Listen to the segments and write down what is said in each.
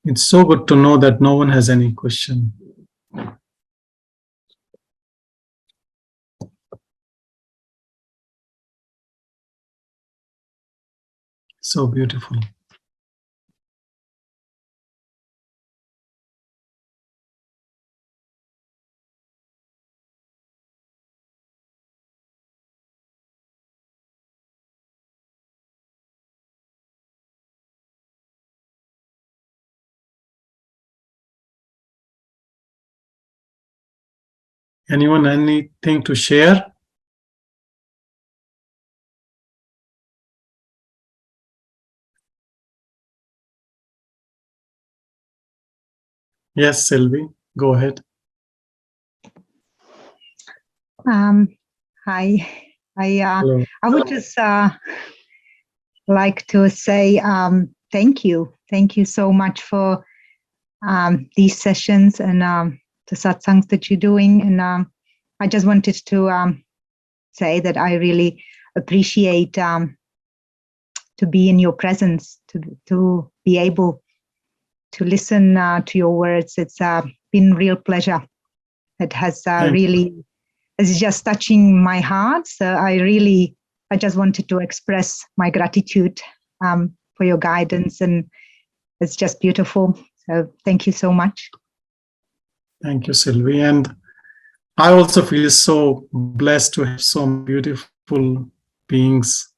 It's so good to know that no one has any question. So beautiful. Anyone, anything to share? Yes, Sylvie, go ahead. Hi, Hello. I would just like to say thank you. Thank you so much for these sessions and the satsangs that you're doing. And I just wanted to say that I really appreciate to be in your presence, to be able to listen to your words. It's been real pleasure. It has really, it's just touching my heart. So I just wanted to express my gratitude for your guidance, and it's just beautiful. So thank you so much. Thank you, Sylvie. And I also feel so blessed to have so beautiful beings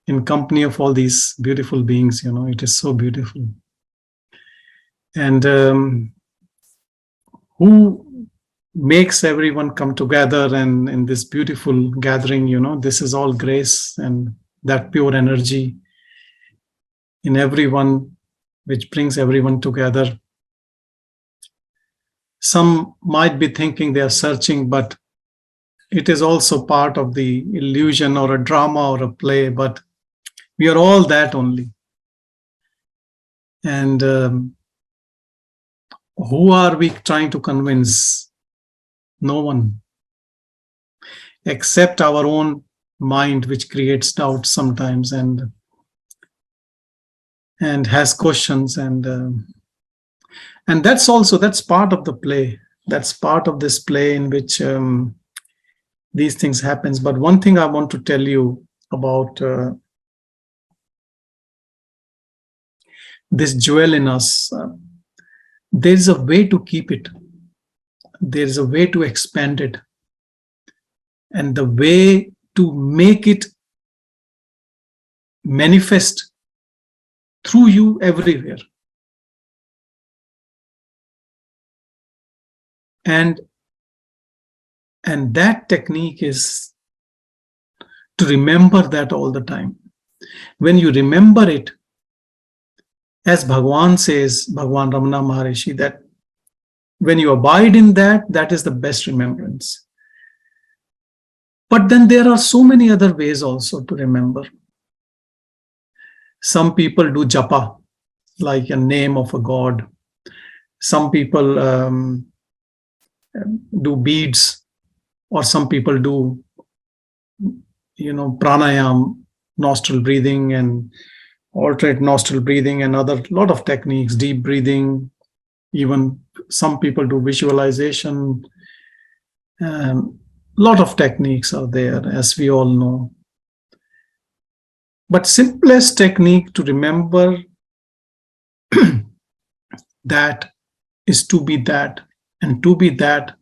in company of all these beautiful beings. You know, it is so beautiful. And who makes everyone come together and in this beautiful gathering, you know, this is all grace and that pure energy in everyone, which brings everyone together. Some might be thinking they are searching, but it is also part of the illusion or a drama or a play, but we are all that only. And who are we trying to convince? No one, except our own mind, which creates doubt sometimes and has questions. And that's part of the play. That's part of this play in which these things happens. But one thing I want to tell you about this jewel in us, there is a way to keep it. There is a way to expand it. And the way to make it manifest through you everywhere. And that technique is to remember that all the time. When you remember it, as Bhagwan says, Bhagwan Ramana Maharishi, that when you abide in that, that is the best remembrance. But then there are so many other ways also to remember. Some people do japa, like a name of a god. Some people do beads, or some people do, pranayam, nostril breathing and alternate nostril breathing and other lot of techniques, deep breathing. Even some people do visualization. Lot of techniques are there, as we all know. But simplest technique to remember that is to be that, and to be that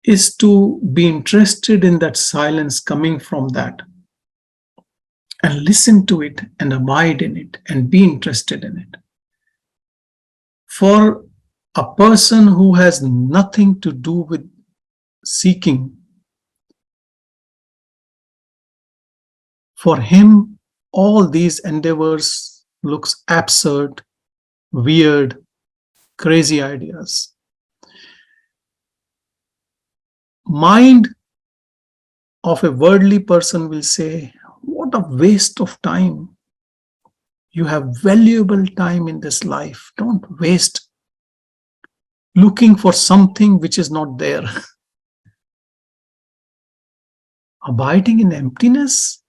is to be interested in that silence coming from that, and listen to it and abide in it and be interested in it. For a person who has nothing to do with seeking, for him all these endeavors looks absurd, weird, crazy ideas. Mind of a worldly person will say, what a waste of time. You have valuable time in this life. Don't waste looking for something which is not there. Abiding in emptiness?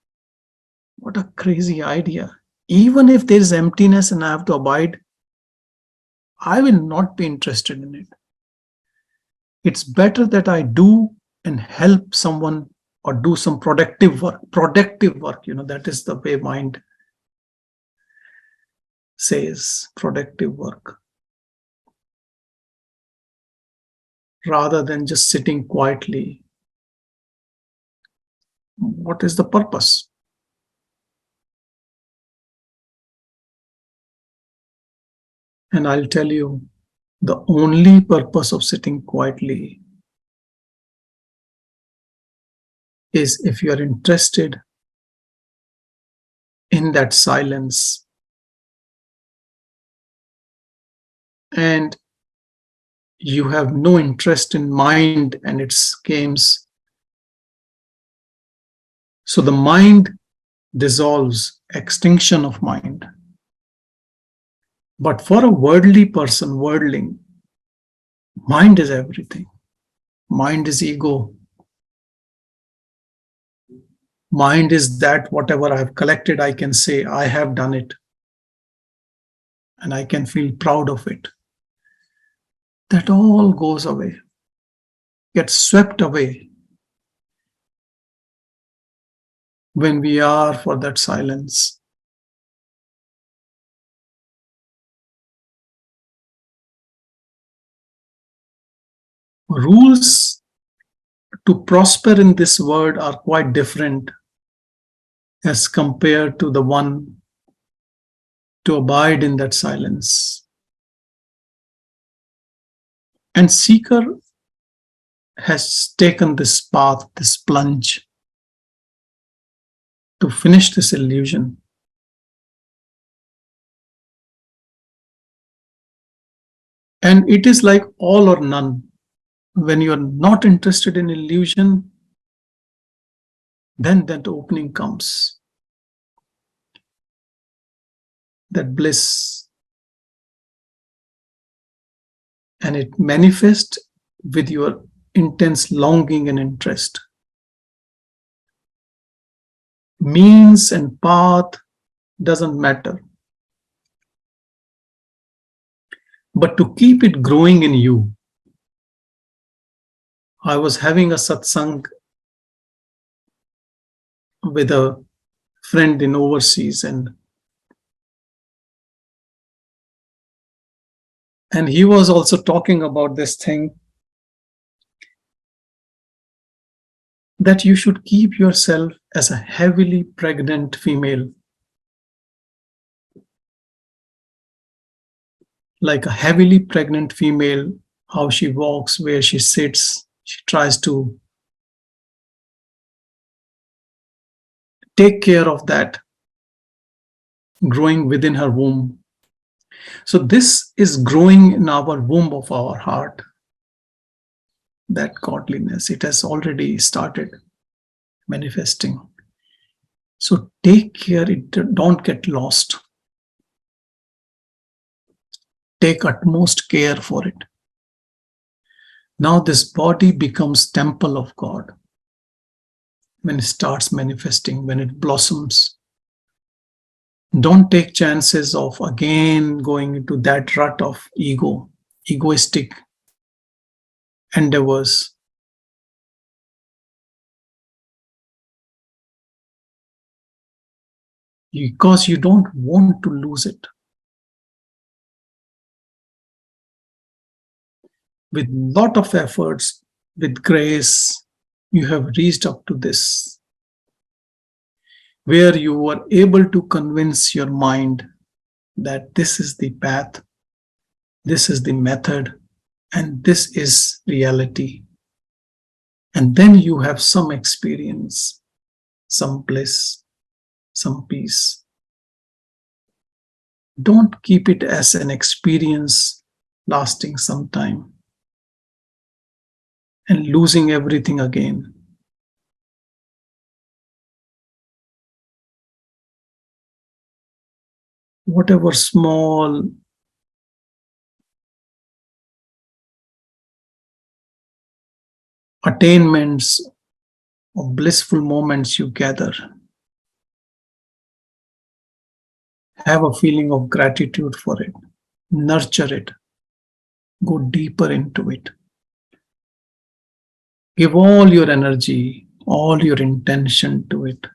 What a crazy idea. even if there is emptiness and I have to abide, I will not be interested in it. It's better that I do and help someone or do some productive work. Productive work, that is the way mind says, productive work, rather than just sitting quietly. What is the purpose? And I'll tell you, the only purpose of sitting quietly is if you are interested in that silence and you have no interest in mind and its games. So the mind dissolves, extinction of mind. But for a worldly person, worldling, mind is everything. Mind is ego. Mind is that whatever I have collected, I can say, I have done it. And I can feel proud of it. That all goes away, gets swept away when we are for that silence. Rules to prosper in this world are quite different as compared to the one to abide in that silence. And seeker has taken this path, this plunge, to finish this illusion. And it is like all or none. When you are not interested in illusion, then that opening comes. That bliss. And it manifests with your intense longing and interest. Means and path doesn't matter. But to keep it growing in you. I was having a satsang with a friend in overseas, and he was also talking about this thing, that you should keep yourself as a heavily pregnant female. Like a heavily pregnant female, how she walks, where she sits, she tries to take care of that growing within her womb. So this is growing in our womb of our heart. That godliness, it has already started manifesting. So take care, don't get lost. Take utmost care for it. Now this body becomes temple of God. When it starts manifesting, when it blossoms, don't take chances of again going into that rut of egoistic endeavors. Because you don't want to lose it. With lot of efforts, with grace, you have reached up to this, where you were able to convince your mind that this is the path, this is the method, and this is reality. And then you have some experience, some bliss, some peace. Don't keep it as an experience lasting some time and losing everything again. Whatever small attainments or blissful moments you gather, Have a feeling of gratitude for it. Nurture it. Go deeper into it. Give all your energy, all your intention to it.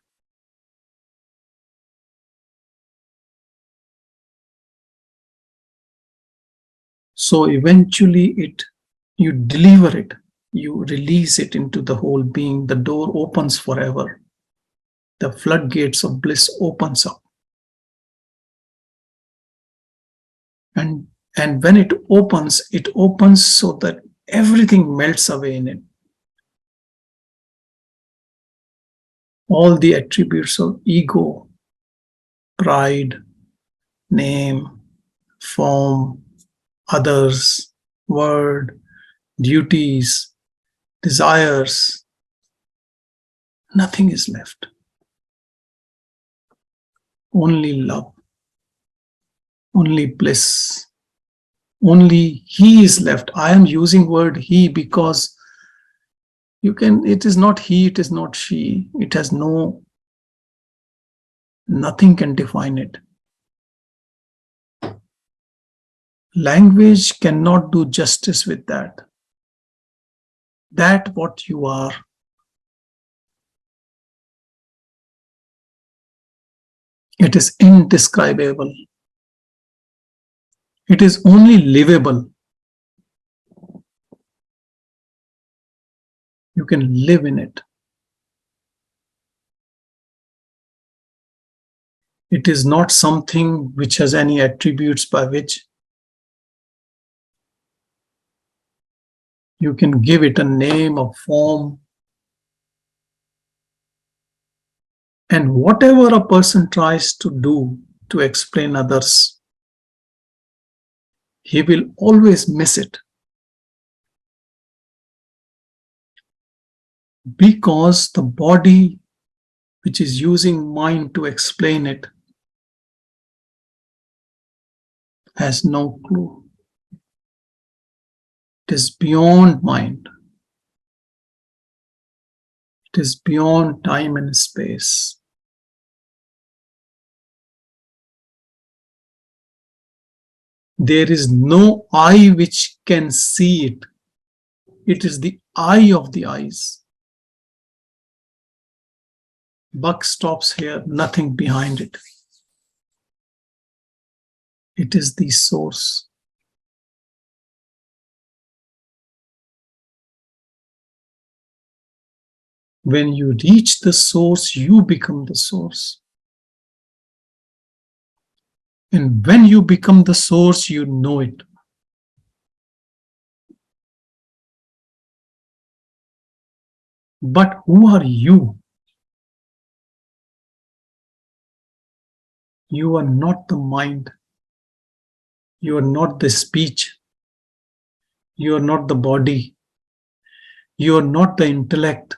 So eventually you deliver it, you release it into the whole being. The door opens forever. The floodgates of bliss opens up. And when it opens so that everything melts away in it. All the attributes of ego, pride, name, form, others, word, duties, desires, nothing is left. Only love, only bliss, only he is left. I am using word he because it is not he, it is not she. It has nothing can define it. Language cannot do justice with that. That what you are. It is indescribable. It is only livable. You can live in it. It is not something which has any attributes by which you can give it a name, a form. And whatever a person tries to do to explain others, he will always miss it. Because the body which is using mind to explain it has no clue. It is beyond mind. It is beyond time and space. There is no eye which can see it. It is the eye of the eyes. Buck stops here, nothing behind it. It is the source. When you reach the source, you become the source. And when you become the source, you know it. But who are you? You are not the mind. You are not the speech. You are not the body. You are not the intellect.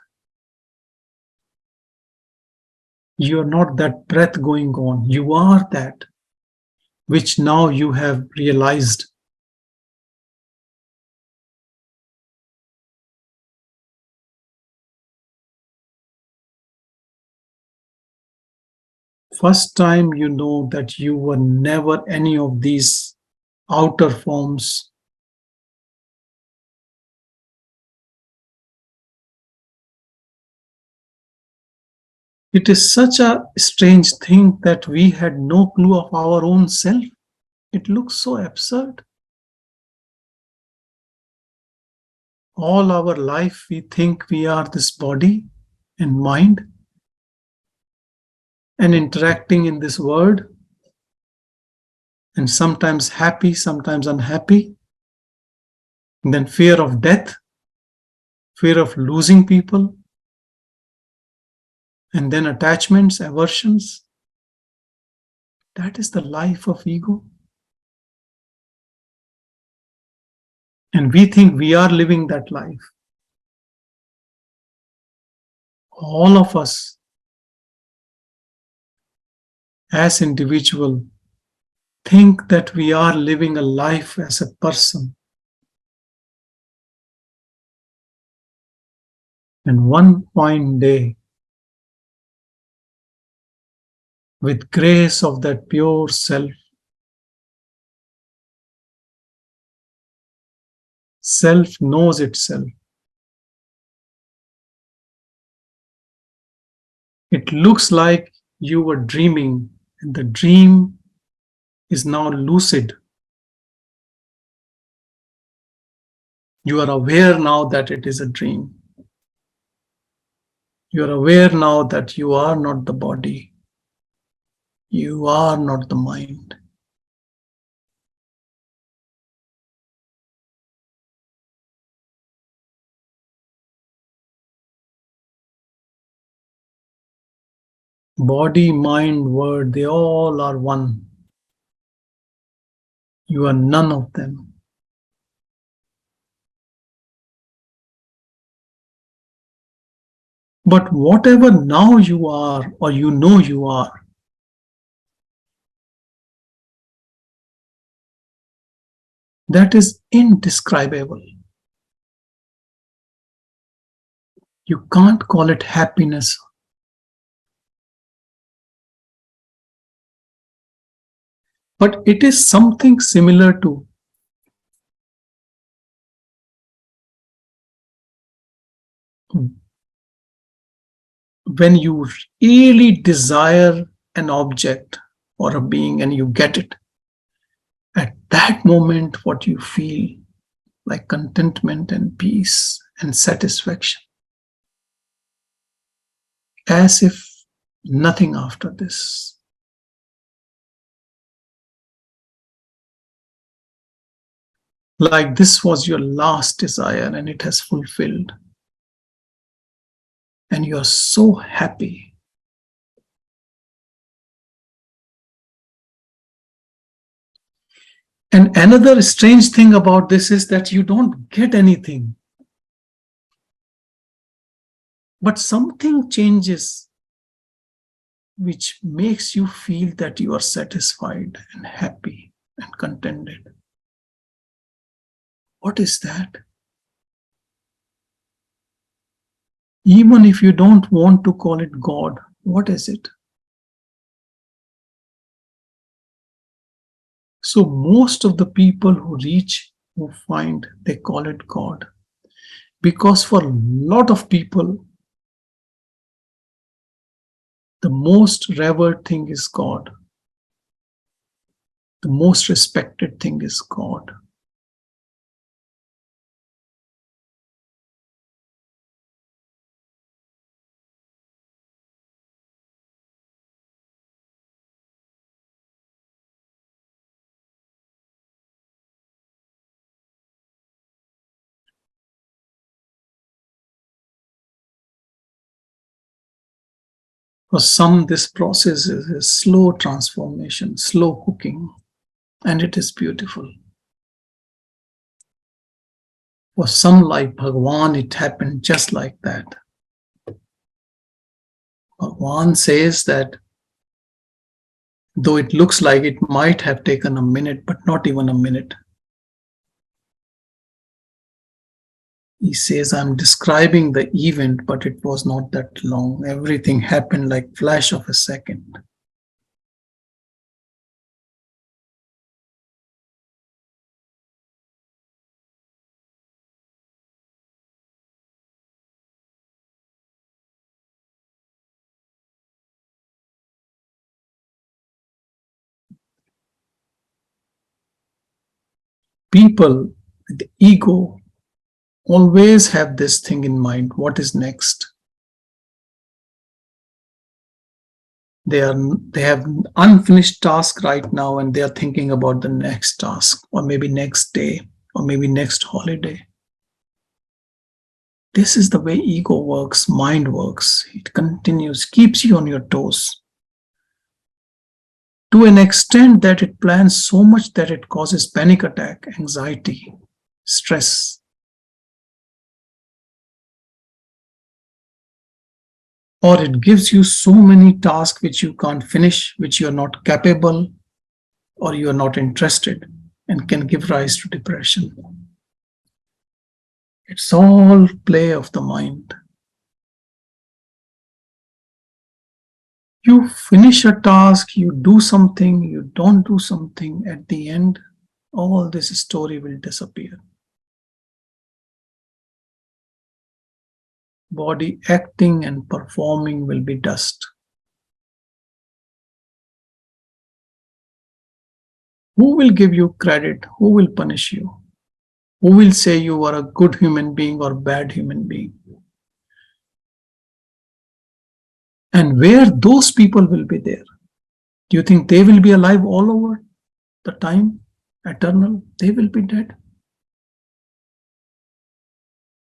You are not that breath going on. You are that which now you have realized. First time you know that you were never any of these outer forms. It is such a strange thing that we had no clue of our own self. It looks so absurd. All our life we think we are this body and mind and interacting in this world, and sometimes happy, sometimes unhappy. And then fear of death, fear of losing people, and then attachments, aversions. That is the life of ego. And we think we are living that life. All of us, as individual, think that we are living a life as a person. And one fine day, with grace of that pure self. Self knows itself. It looks like you were dreaming, and the dream is now lucid. You are aware now that it is a dream. You are aware now that you are not the body. You are not the mind. Body, mind, word, they all are one. You are none of them. But whatever now you are, or you know you are, that is indescribable. You can't call it happiness. But it is something similar to when you really desire an object or a being and you get it. At that moment, what you feel like contentment and peace and satisfaction, as if nothing after this. Like this was your last desire and it has fulfilled. And you are so happy. And another strange thing about this is that you don't get anything. But something changes which makes you feel that you are satisfied and happy and contented. What is that? Even if you don't want to call it God, what is it? So most of the people who reach, who find, they call it God. Because for a lot of people, the most revered thing is God. The most respected thing is God. For some, this process is a slow transformation, slow cooking, and it is beautiful. For some, like Bhagavan, it happened just like that. Bhagavan says that though it looks like it might have taken a minute, but not even a minute. He says, I'm describing the event, but it was not that long. Everything happened like flash of a second. People with the ego always have this thing in mind. What is next? They have unfinished task right now and they are thinking about the next task or maybe next day or maybe next holiday. This is the way ego works, mind works. It continues, keeps you on your toes. To an extent that it plans so much that it causes panic attack, anxiety, stress. Or it gives you so many tasks which you can't finish, which you are not capable, or you are not interested, and can give rise to depression. It's all play of the mind. You finish a task, you do something, you don't do something, at the end, all this story will disappear. Body acting and performing will be dust. Who will give you credit? Who will punish you? Who will say you are a good human being or bad human being? And where those people will be there? Do you think they will be alive all over the time? Eternal? They will be dead.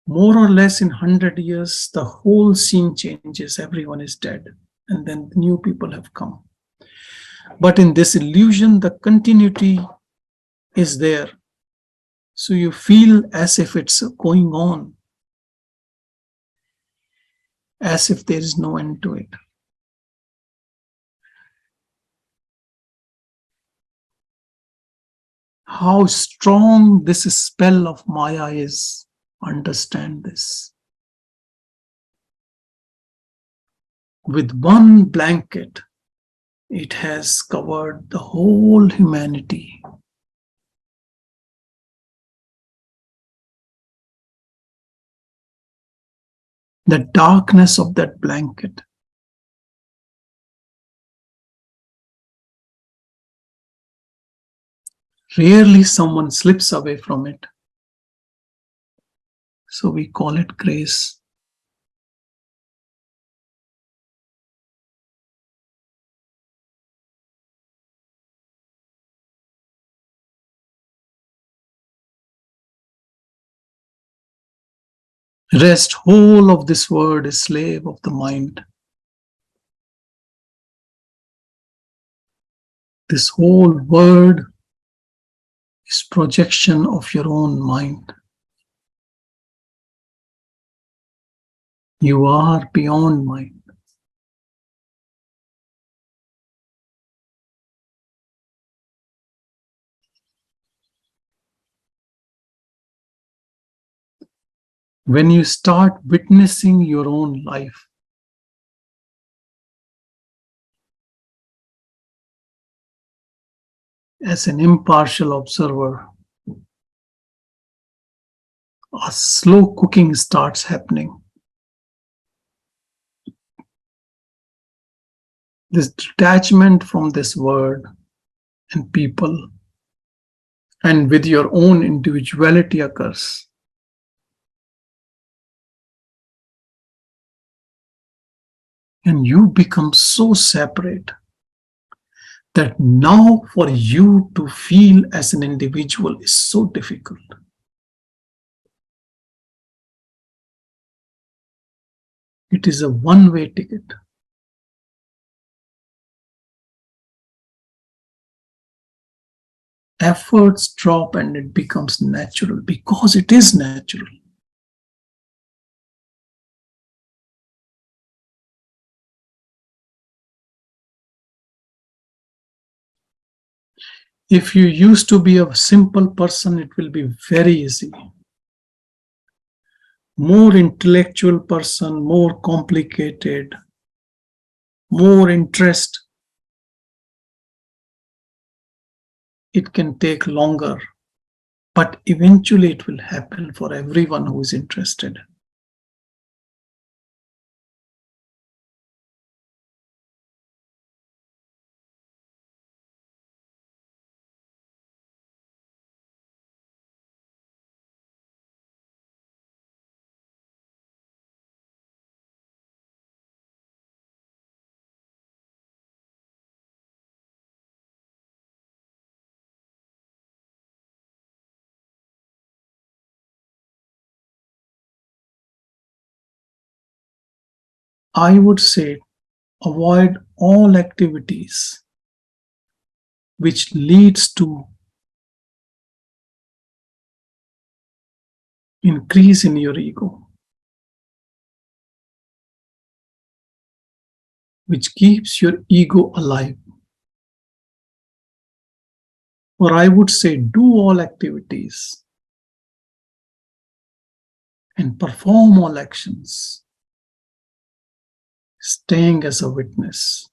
More or less in 100 years, the whole scene changes. Everyone is dead. And then new people have come. But in this illusion, the continuity is there. So you feel as if it's going on, as if there is no end to it. How strong this spell of Maya is, understand this. With one blanket, it has covered the whole humanity. The darkness of that blanket. Rarely someone slips away from it. So we call it grace. Rest whole of this word is slave of the mind. This whole word is projection of your own mind. You are beyond mind. When you start witnessing your own life, as an impartial observer, a slow cooking starts happening. This detachment from this world and people and with your own individuality occurs. And you become so separate that now for you to feel as an individual is so difficult. It is a one-way ticket. Efforts drop and it becomes natural because it is natural. If you used to be a simple person, it will be very easy. More intellectual person, more complicated, more interest, it can take longer, but eventually it will happen for everyone who is interested. I would say avoid all activities which leads to increase in your ego, which keeps your ego alive. Or I would say do all activities and perform all actions, staying as a witness.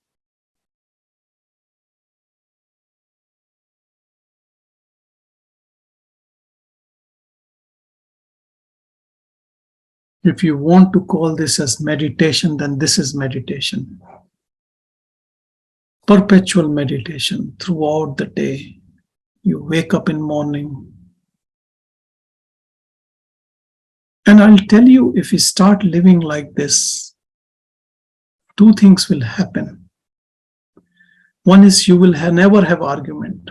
If you want to call this as meditation, then this is meditation. Perpetual meditation throughout the day. You wake up in morning. And I'll tell you, if you start living like this, two things will happen. One is you will never have argument.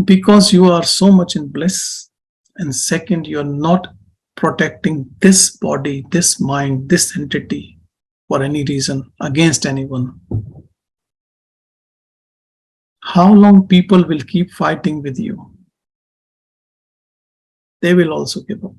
Because you are so much in bliss. And second, you're not protecting this body, this mind, this entity for any reason against anyone. How long people will keep fighting with you? They will also give up.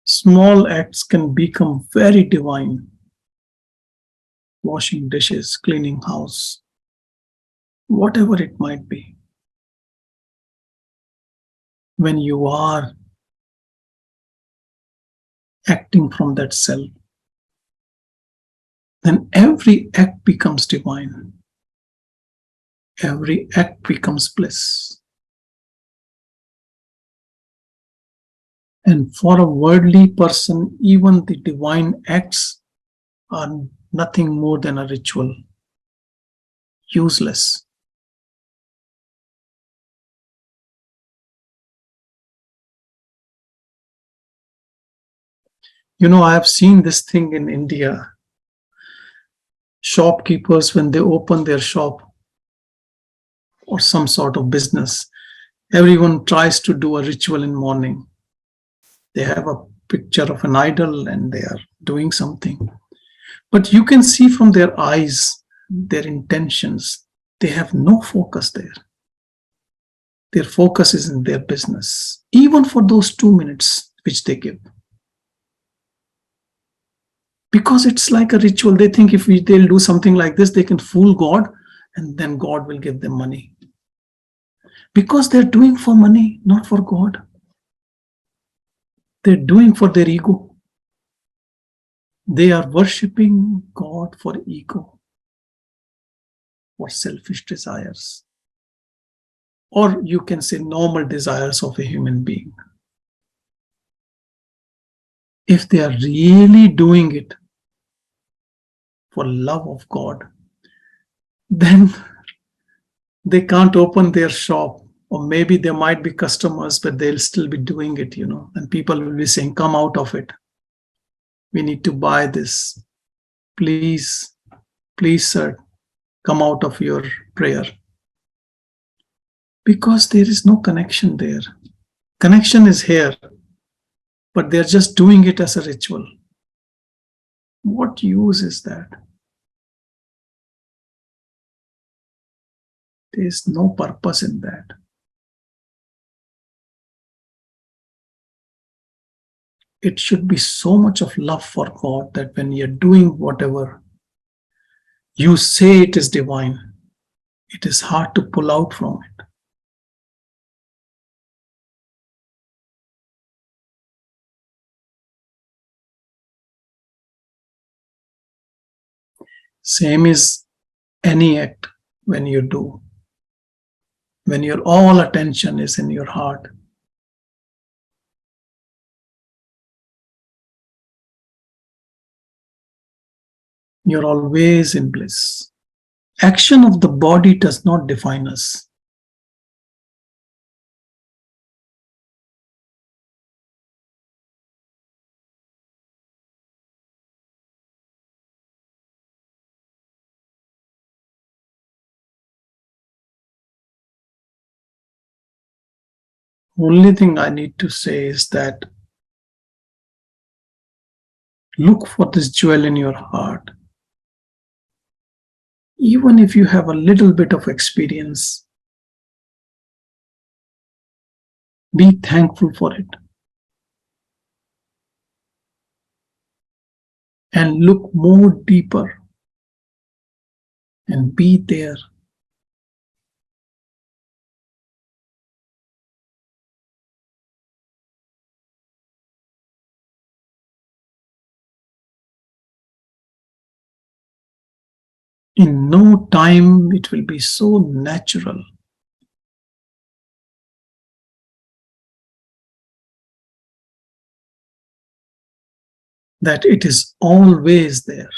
Small acts can become very divine. Washing dishes, cleaning house, whatever it might be. When you are acting from that self, then every act becomes divine. Every act becomes bliss. And for a worldly person, even the divine acts are nothing more than a ritual, useless. You know, I have seen this thing in India. Shopkeepers, when they open their shop or some sort of business, everyone tries to do a ritual in morning. They have a picture of an idol and they are doing something. But you can see from their eyes, their intentions, they have no focus there. Their focus is in their business, even for those 2 minutes which they give. Because it's like a ritual. They think if they'll do something like this, they can fool God and then God will give them money. Because they're doing for money, not for God. They're doing for their ego. They are worshipping God for ego, for selfish desires. Or you can say normal desires of a human being. If they are really doing it for love of God, then they can't open their shop. Or maybe there might be customers, but they'll still be doing it, and people will be saying, come out of it. We need to buy this. Please, please, sir, come out of your prayer. Because there is no connection there. Connection is here, but they're just doing it as a ritual. What use is that? There is no purpose in that. It should be so much of love for God that when you're doing whatever you say it is divine, it is hard to pull out from it. Same is any act when you do. When your all attention is in your heart, you're always in bliss. Action of the body does not define us. Only thing I need to say is that look for this jewel in your heart. Even if you have a little bit of experience, be thankful for it and look more deeper and be there. In no time, it will be so natural that it is always there.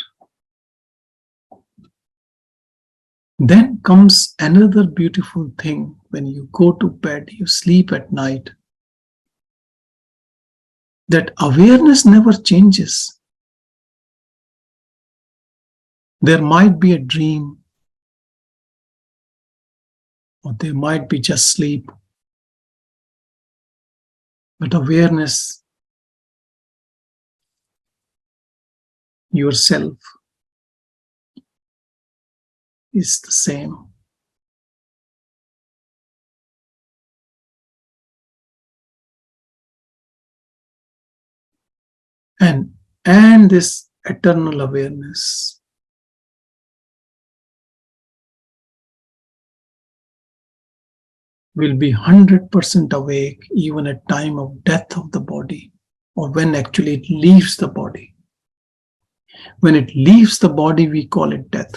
Then comes another beautiful thing. When you go to bed, you sleep at night, that awareness never changes. There might be a dream, or there might be just sleep, but awareness, yourself, is the same. And this eternal awareness will be 100% awake even at time of death of the body, or when actually it leaves the body. When it leaves the body, we call it death.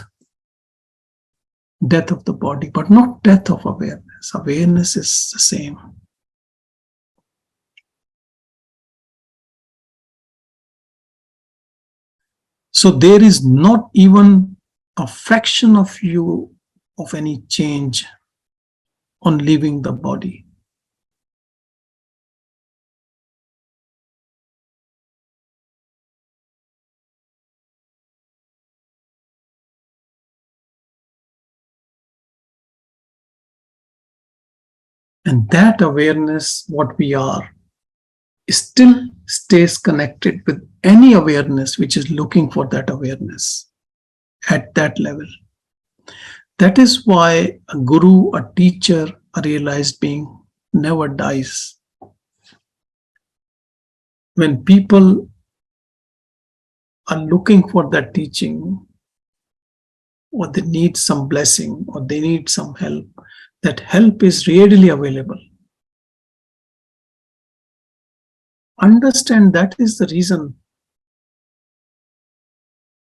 Death of the body, but not death of awareness. Awareness is the same. So there is not even a fraction of you of any change on leaving the body. And that awareness, what we are, still stays connected with any awareness which is looking for that awareness at that level. That is why a guru, a teacher, a realized being never dies. When people are looking for that teaching, or they need some blessing, or they need some help, that help is readily available. Understand that is the reason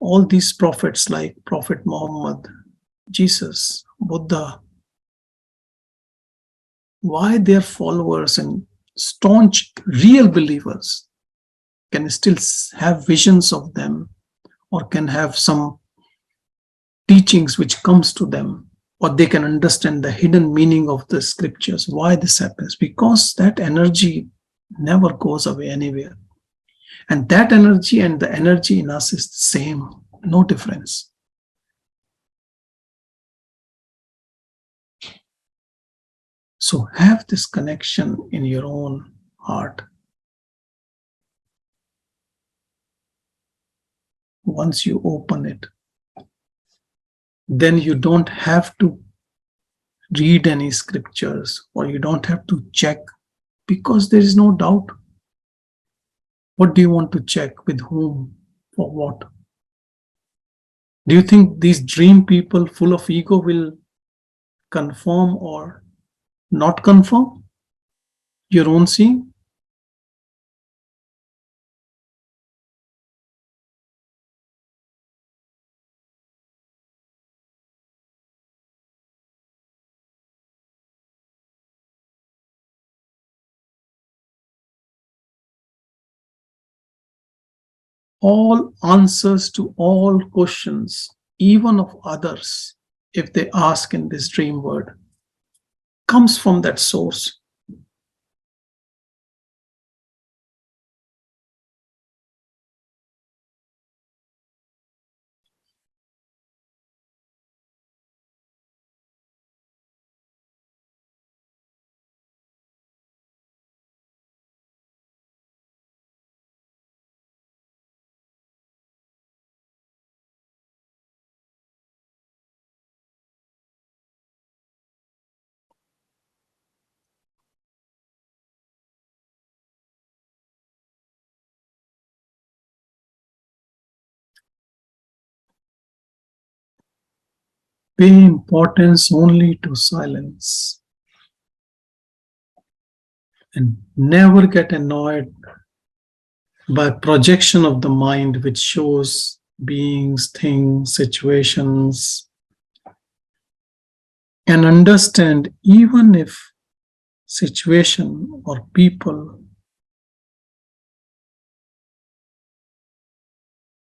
all these prophets like Prophet Muhammad, Jesus, Buddha, why their followers and staunch real believers can still have visions of them, or can have some teachings which comes to them, or they can understand the hidden meaning of the scriptures. Why this happens? Because that energy never goes away anywhere. And that energy and the energy in us is the same, no difference. So have this connection in your own heart. Once you open it, then you don't have to read any scriptures, or you don't have to check, because there is no doubt. What do you want to check? With whom? For what? Do you think these dream people full of ego will confirm or not confirm your own seeing? All answers to all questions, even of others, if they ask in this dream word, comes from that source. Pay importance only to silence and never get annoyed by projection of the mind which shows beings, things, situations, and understand even if situation or people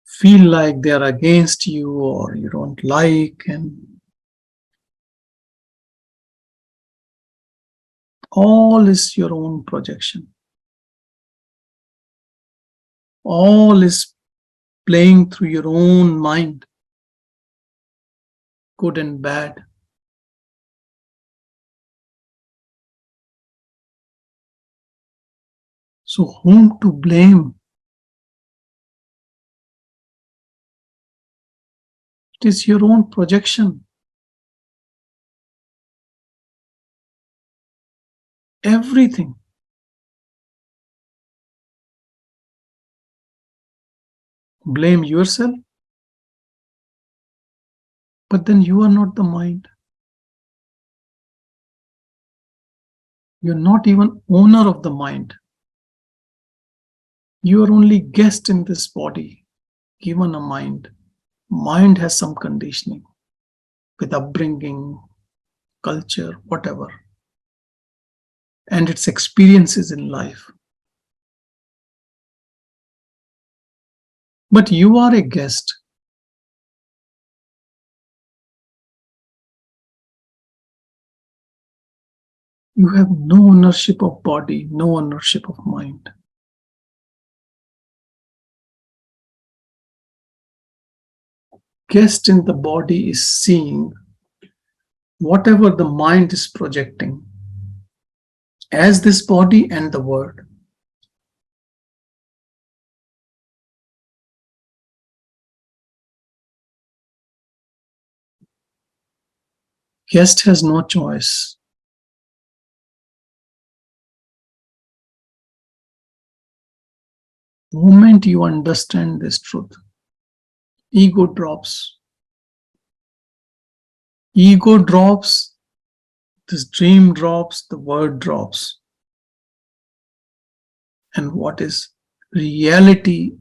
feel like they are against you or you don't like, and all is your own projection. All is playing through your own mind, good and bad. So whom to blame? It is your own projection. Everything. Blame yourself, but then you are not the mind. You're not even owner of the mind. You are only guest in this body, given a mind. Mind has some conditioning with upbringing, culture, whatever, and its experiences in life. But you are a guest. You have no ownership of body, no ownership of mind. Guest in the body is seeing whatever the mind is projecting as this body and the world. Guest has no choice. The moment you understand this truth, ego drops. Ego drops, this dream drops, the word drops. And what is reality,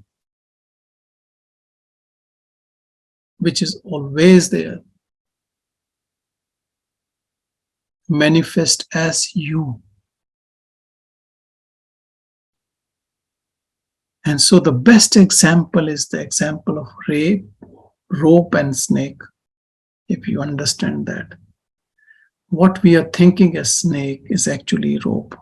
which is always there, manifest as you. And so the best example is the example of rope and snake. If you understand that, what we are thinking as snake is actually rope.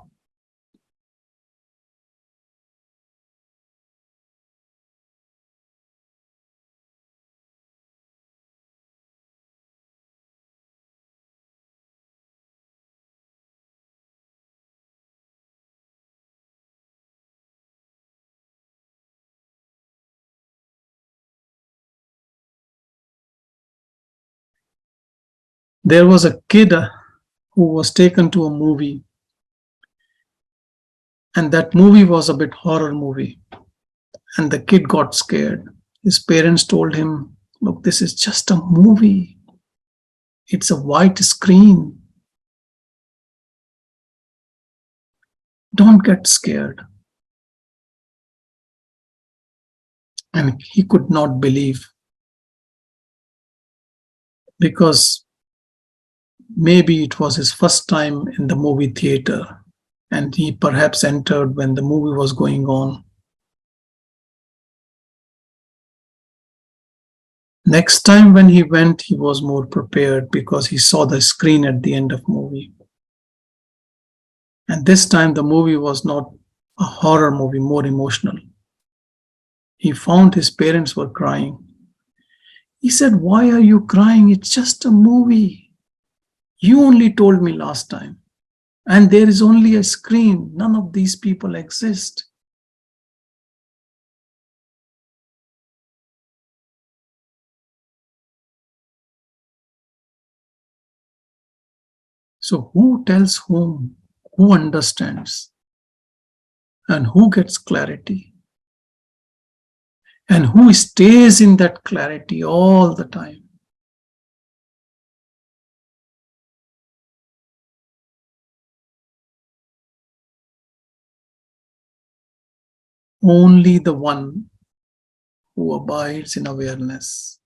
There was a kid who was taken to a movie, and that movie was a bit horror movie, and the kid got scared. His parents told him, look, this is just a movie. It's a white screen. Don't get scared. And he could not believe, because maybe it was his first time in the movie theater, and he perhaps entered when the movie was going on. Next time when he went, he was more prepared because he saw the screen at the end of movie. And this time the movie was not a horror movie, more emotional. He found his parents were crying. He said, why are you crying? It's just a movie. You only told me last time. And there is only a screen. None of these people exist. So who tells whom? Who understands? And who gets clarity? And who stays in that clarity all the time? only the one who abides in awareness.